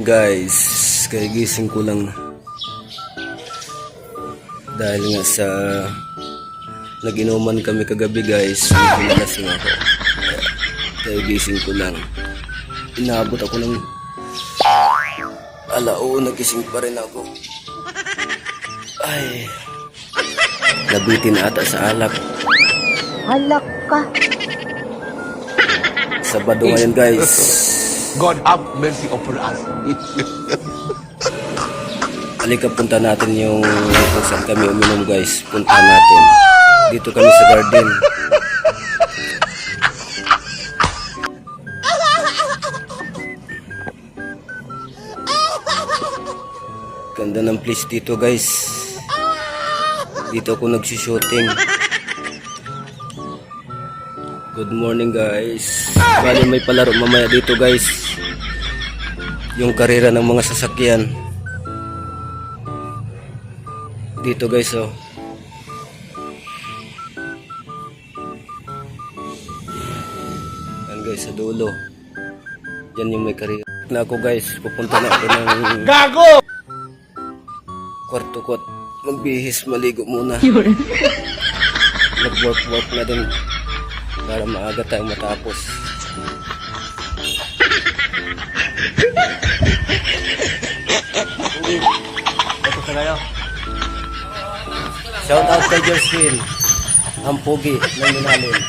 Guys, kagising ko lang dahil nga sa nag-inuman kami kagabi guys, nalasing ako. Kagising ko lang, inaabot ako ng alao, nagising pa rin ako. Ay, nabitin ata sa alak. Halak ka. Sabado ngayon guys. God have mercy upon us. Halika, punta natin yung kung saan kami uminom guys. Punta natin. Dito kami sa garden. Ganda ng place dito guys. Dito ako nagsushooting. Good morning guys. Bali may palaro mamaya dito guys. Yung karera ng mga sasakyan. Dito guys oh. Yan guys sa dulo. Yan yung may karera. Na ako guys, pupunta na ako ng Gago! kwarto ko at magbihis, maligo muna. Nag-work na din para maaga tayong matapos. Ito sa kayo. Shout out kay Jocelyn, ang pogi ng Minalin.